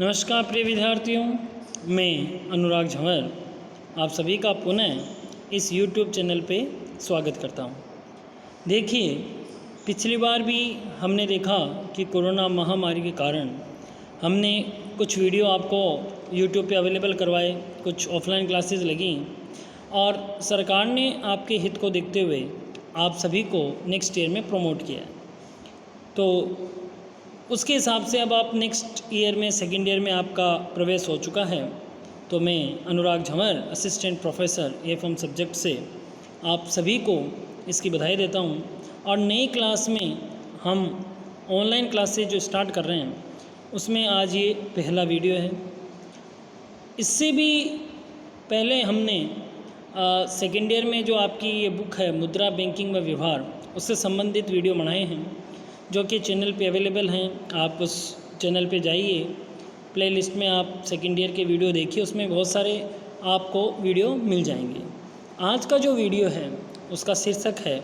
नमस्कार प्रिय विद्यार्थियों, मैं अनुराग झंवर आप सभी का पुनः इस YouTube चैनल पे स्वागत करता हूँ। देखिए, पिछली बार भी हमने देखा कि कोरोना महामारी के कारण हमने कुछ वीडियो आपको YouTube पे अवेलेबल करवाए, कुछ ऑफलाइन क्लासेस लगी और सरकार ने आपके हित को देखते हुए आप सभी को नेक्स्ट ईयर में प्रमोट किया। तो उसके हिसाब से अब आप नेक्स्ट ईयर में सेकेंड ईयर में आपका प्रवेश हो चुका है। तो मैं Anurag Jhanwar assistant professor FM subject से आप सभी को इसकी बधाई देता हूँ। और नई क्लास में हम ऑनलाइन क्लासेज जो स्टार्ट कर रहे हैं उसमें आज ये पहला वीडियो है। इससे भी पहले हमने सेकेंड ईयर में जो आपकी ये बुक है मुद्रा बैंकिंग व व्यवहार, उससे संबंधित वीडियो बनाए हैं जो कि चैनल पे अवेलेबल हैं। आप उस चैनल पे जाइए, प्लेलिस्ट में आप सेकेंड ईयर के वीडियो देखिए, उसमें बहुत सारे आपको वीडियो मिल जाएंगे। आज का जो वीडियो है उसका शीर्षक है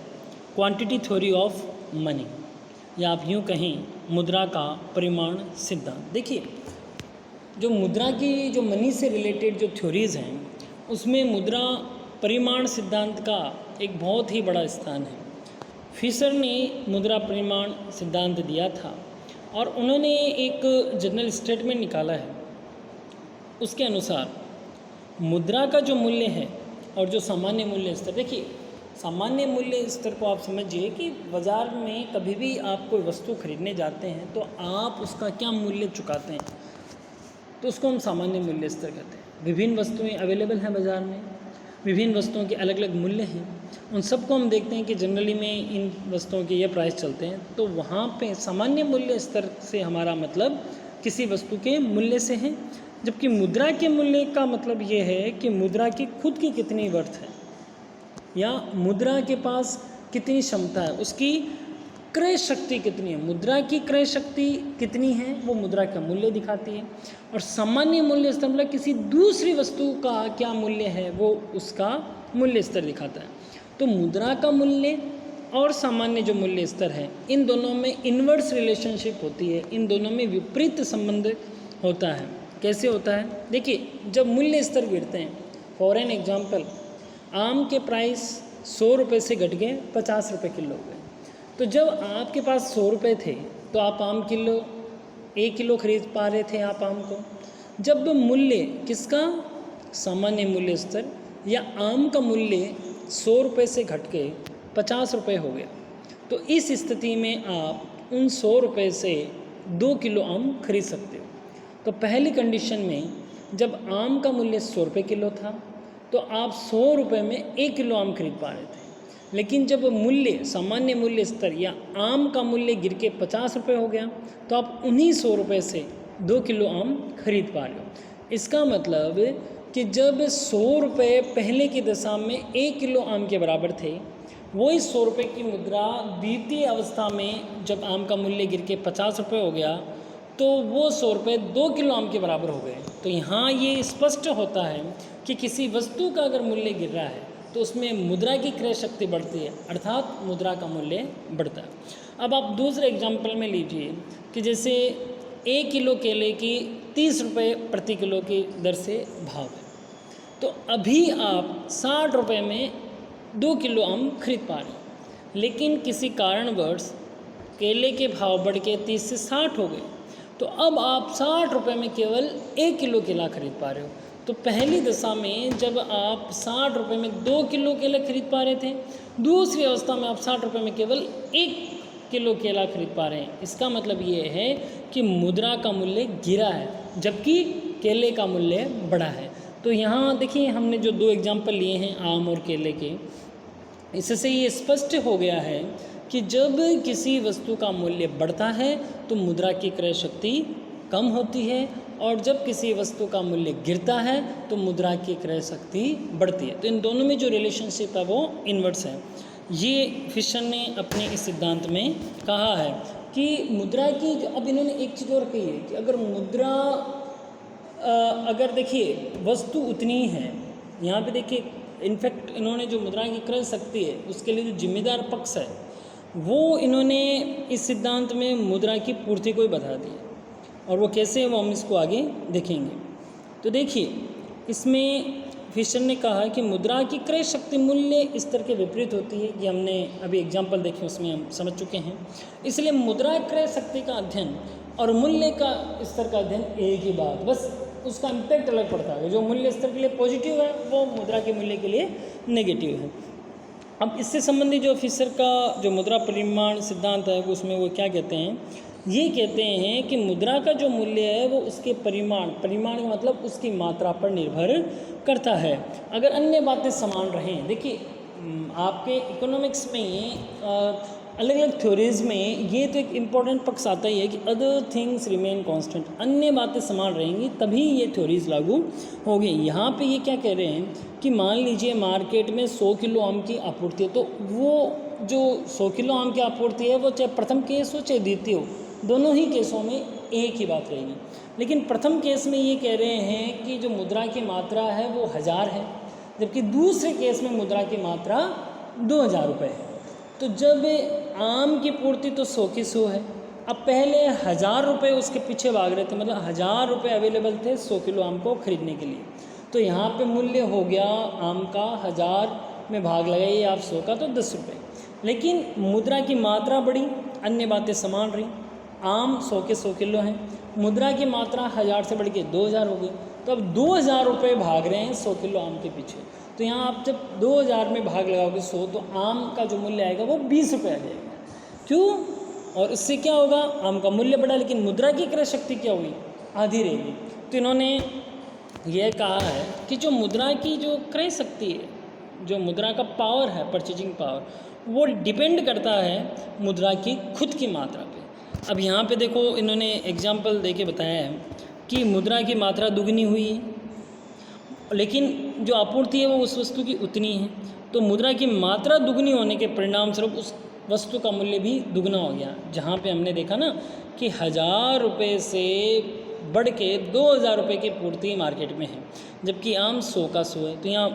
क्वांटिटी थ्योरी ऑफ मनी, या आप यूँ कहें मुद्रा का परिमाण सिद्धांत। देखिए, जो मुद्रा की जो मनी से रिलेटेड जो थ्योरीज़ हैं उसमें मुद्रा परिमाण सिद्धांत का एक बहुत ही बड़ा स्थान है। फिशर ने मुद्रा परिमाण सिद्धांत दिया था और उन्होंने एक जनरल स्टेटमेंट निकाला है। उसके अनुसार मुद्रा का जो मूल्य है और जो सामान्य मूल्य स्तर, देखिए सामान्य मूल्य स्तर को आप समझिए कि बाज़ार में कभी भी आप कोई वस्तु खरीदने जाते हैं तो आप उसका क्या मूल्य चुकाते हैं, तो उसको हम सामान्य मूल्य स्तर कहते हैं। विभिन्न वस्तुएं अवेलेबल हैं बाज़ार में, विभिन्न वस्तुओं के अलग अलग मूल्य हैं, उन सबको हम देखते हैं कि जनरली में इन वस्तुओं के ये प्राइस चलते हैं। तो वहाँ पे सामान्य मूल्य स्तर से हमारा मतलब किसी वस्तु के मूल्य से है, जबकि मुद्रा के मूल्य का मतलब ये है कि मुद्रा की खुद की कितनी वर्थ है या मुद्रा के पास कितनी क्षमता है, उसकी क्रय शक्ति कितनी है। मुद्रा की क्रय शक्ति कितनी है वो मुद्रा का मूल्य दिखाती है, और सामान्य मूल्य स्तर मतलब किसी दूसरी वस्तु का क्या मूल्य है वो उसका मूल्य स्तर दिखाता है। तो मुद्रा का मूल्य और सामान्य जो मूल्य स्तर है, इन दोनों में इन्वर्स रिलेशनशिप होती है, इन दोनों में विपरीत संबंध होता है। कैसे होता है? देखिए, जब मूल्य स्तर गिरते हैं, फॉर एन एग्जाम्पल आम के प्राइस 100 रुपये से घट गए 50 रुपये किलो हो गए। तो जब आपके पास 100 रुपये थे तो आप आम किलो 1 किलो खरीद पा रहे थे आप आम को। जब मूल्य किसका, सामान्य मूल्य स्तर या आम का मूल्य 100 रुपये से घट के 50 रुपये हो गया, तो इस स्थिति में आप उन 100 रुपये से 2 किलो आम खरीद सकते हो। तो पहली कंडीशन में जब आम का मूल्य 100 रुपये किलो था तो आप 100 रुपये में 1 किलो आम खरीद पा रहे थे। लेकिन जब मूल्य सामान्य मूल्य स्तर या आम का मूल्य गिर के 50 रुपये हो गया तो आप उन्हीं 100 रुपये से 2 किलो आम खरीद पा रहे हो। इसका मतलब कि जब 100 रुपये पहले की दशा में 1 किलो आम के बराबर थे, वही 100 रुपये की मुद्रा द्वितीय अवस्था में जब आम का मूल्य गिर के 50 रुपये हो गया तो वो 100 रुपये 2 किलो आम के बराबर हो गए। तो यहाँ ये स्पष्ट होता है कि किसी वस्तु का अगर मूल्य गिर रहा है तो उसमें मुद्रा की क्रय शक्ति बढ़ती है, अर्थात मुद्रा का मूल्य बढ़ता है। अब आप दूसरे एग्जाम्पल में लीजिए कि जैसे 1 किलो केले की 30 रुपये प्रति किलो की दर से भाव है, तो अभी आप 60 रुपये में 2 किलो आम खरीद पा रहे हैं। लेकिन किसी कारणवश केले के भाव बढ़ के 30 से 60 हो गए, तो अब आप 60 रुपये में केवल 1 किलो केला खरीद पा रहे हो। तो पहली दशा में जब आप 60 रुपये में 2 किलो केला खरीद पा रहे थे, दूसरी अवस्था में आप 60 रुपये में केवल 1 किलो केला खरीद पा रहे हैं। इसका मतलब ये है कि मुद्रा का मूल्य गिरा है जबकि केले का मूल्य बढ़ा है। तो यहाँ देखिए, हमने जो 2 एग्जाम्पल लिए हैं आम और केले के, इससे ये स्पष्ट हो गया है कि जब किसी वस्तु का मूल्य बढ़ता है तो मुद्रा की क्रय शक्ति कम होती है, और जब किसी वस्तु का मूल्य गिरता है तो मुद्रा की क्रय शक्ति बढ़ती है। तो इन दोनों में जो रिलेशनशिप है वो इन्वर्स है। ये फिशर ने अपने इस सिद्धांत में कहा है कि मुद्रा की, अब इन्होंने एक चीज़ और कही है कि अगर मुद्रा अगर देखिए वस्तु उतनी है, यहाँ पे देखिए इनफैक्ट इन्होंने जो मुद्रा की क्रय शक्ति है उसके लिए जो जिम्मेदार पक्ष है वो इन्होंने इस सिद्धांत में मुद्रा की पूर्ति को ही बता दिया। और वो कैसे है वो हम इसको आगे देखेंगे। तो देखिए, इसमें फिशर ने कहा कि मुद्रा की क्रय शक्ति मूल्य स्तर के विपरीत होती है। ये हमने अभी एग्जाम्पल देखे, उसमें हम समझ चुके हैं। इसलिए मुद्रा क्रय शक्ति का अध्ययन और मूल्य का स्तर का अध्ययन एक ही बात, बस उसका इम्पैक्ट अलग पड़ता है। जो मूल्य स्तर के लिए पॉजिटिव है वो मुद्रा के मूल्य के लिए नेगेटिव है। अब इससे संबंधित जो फिशर का जो मुद्रा परिमाण सिद्धांत है, वो उसमें वो क्या कहते हैं, ये कहते हैं कि मुद्रा का जो मूल्य है वो उसके परिमाण का मतलब उसकी मात्रा पर निर्भर करता है। अगर अन्य बातें समान रहें, देखिए आपके इकोनॉमिक्स में अलग अलग थ्योरीज में ये तो एक इम्पॉर्टेंट पक्ष आता ही है कि अदर थिंग्स रिमेन कांस्टेंट, अन्य बातें समान रहेंगी तभी ये थ्योरीज लागू होगी। यहाँ पे ये क्या कह रहे हैं कि मान लीजिए मार्केट में 100 किलो आम की आपूर्ति है, तो वो जो 100 किलो आम की आपूर्ति है वो चाहे प्रथम केस हो चाहे द्वितीय हो, दोनों ही केसों में एक ही बात रहेगी। लेकिन प्रथम केस में ये कह रहे हैं कि जो मुद्रा की मात्रा है वो 1000 है, जबकि दूसरे केस में मुद्रा की मात्रा 2000 रुपये है। तो जब आम की पूर्ति तो 100 की 100 है, अब पहले 1000 रुपये उसके पीछे भाग रहे थे, मतलब 1000 रुपये अवेलेबल थे 100 किलो आम को खरीदने के लिए। तो यहाँ पे मूल्य हो गया आम का 1000 में भाग लगाइए आप 100 का, तो 10 रुपये। लेकिन मुद्रा की मात्रा बढ़ी, अन्य बातें समान रही। आम 100 के 100 किलो हैं, मुद्रा की मात्रा 1000 से बढ़ के 2000 हो गई। तो अब 2000 रुपये भाग रहे हैं 100 किलो आम के पीछे। तो यहाँ आप जब 2000 में भाग लगाओगे 100, तो आम का जो मूल्य आएगा वो 20 रुपये आ जाएगा। क्यों? और इससे क्या होगा, आम का मूल्य बढ़ा, लेकिन मुद्रा की क्रय शक्ति क्या हुई, आधी रहेगी। तो इन्होंने यह कहा है कि जो मुद्रा की जो क्रय शक्ति है, जो मुद्रा का पावर है, परचेजिंग पावर, वो डिपेंड करता है मुद्रा की खुद की मात्रा पे। अब यहाँ पे देखो, इन्होंने एग्जाम्पल देके बताया है कि मुद्रा की मात्रा दुगनी हुई है, लेकिन जो आपूर्ति है वो उस वस्तु की उतनी है। तो मुद्रा की मात्रा दुगनी होने के परिणाम स्वरूप उस वस्तु का मूल्य भी दुगना हो गया। जहाँ पे हमने देखा ना कि 1000 रुपये से बढ़ के 2000 रुपये की पूर्ति मार्केट में है, जबकि आम 100 का 100 है। तो यहाँ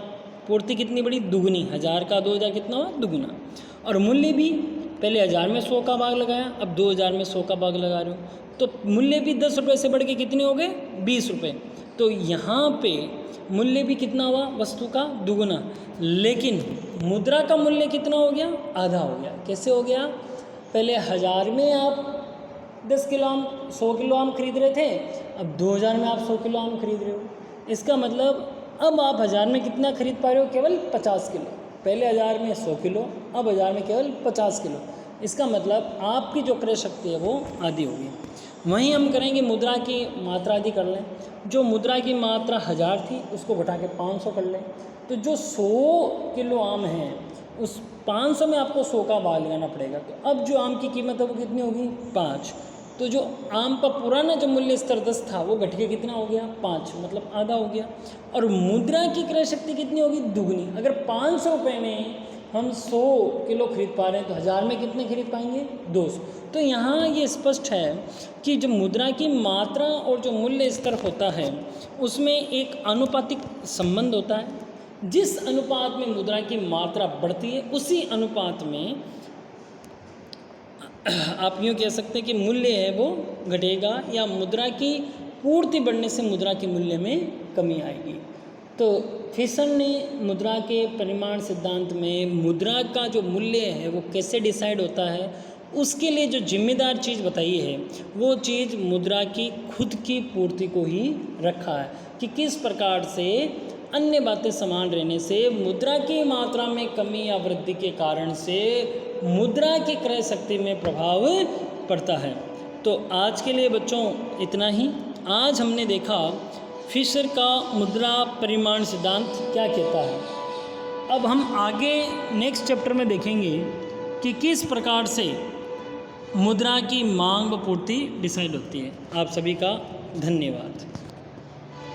पूर्ति कितनी बड़ी, दुगनी। 1000 का 2000 कितना हुआ, दुगना। और मूल्य भी पहले 1000 में 100 का भाग लगाया, अब 2000 में 100 का भाग लगा रहे हो, तो मूल्य भी 10 रुपये से बढ़ के कितने हो गए, 20 रुपये। तो यहाँ पे मूल्य भी कितना हुआ, वस्तु का दुगना। लेकिन मुद्रा का मूल्य कितना हो गया, आधा हो गया। कैसे हो गया, पहले 1000 में आप 10 किलो आम 100 किलो आम खरीद रहे थे, अब 2000 में आप 100 किलो आम खरीद रहे हो। इसका मतलब अब आप 1000 में कितना खरीद पा रहे हो, केवल 50 किलो। पहले 1000 में 100 किलो, अब 1000 में केवल 50 किलो। इसका मतलब आपकी जो क्रय शक्ति है वो आधी होगी। वहीं हम करेंगे मुद्रा की मात्रा आदि कर लें। जो मुद्रा की मात्रा 1000 थी उसको घटा के 500 कर लें, तो जो 100 किलो आम है उस 500 में आपको 100 का भाग लगाना पड़ेगा। तो अब जो आम की कीमत है वो कितनी होगी, 5। तो जो आम का पुराना जो मूल्य स्तर 10 था वो घट के कितना हो गया, 5, मतलब आधा हो गया। और मुद्रा की क्रय शक्ति कितनी होगी, दुगनी। अगर 500 रुपये में हम 100 किलो खरीद पा रहे हैं तो 1000 में कितने खरीद पाएंगे, 200। तो यहाँ ये स्पष्ट है कि जो मुद्रा की मात्रा और जो मूल्य स्तर होता है उसमें एक आनुपातिक संबंध होता है। जिस अनुपात में मुद्रा की मात्रा बढ़ती है उसी अनुपात में आप यूँ कह सकते हैं कि मूल्य है वो घटेगा, या मुद्रा की पूर्ति बढ़ने से मुद्रा के मूल्य में कमी आएगी। तो फिशर ने मुद्रा के परिमाण सिद्धांत में मुद्रा का जो मूल्य है वो कैसे डिसाइड होता है, उसके लिए जो जिम्मेदार चीज़ बताई है वो चीज़ मुद्रा की खुद की पूर्ति को ही रखा है कि किस प्रकार से अन्य बातें समान रहने से मुद्रा की मात्रा में कमी या वृद्धि के कारण से मुद्रा की क्रय शक्ति में प्रभाव पड़ता है। तो आज के लिए बच्चों इतना ही। आज हमने देखा फिशर का मुद्रा परिमाण सिद्धांत क्या कहता है। अब हम आगे नेक्स्ट चैप्टर में देखेंगे कि किस प्रकार से मुद्रा की मांग व पूर्ति डिसाइड होती है। आप सभी का धन्यवाद।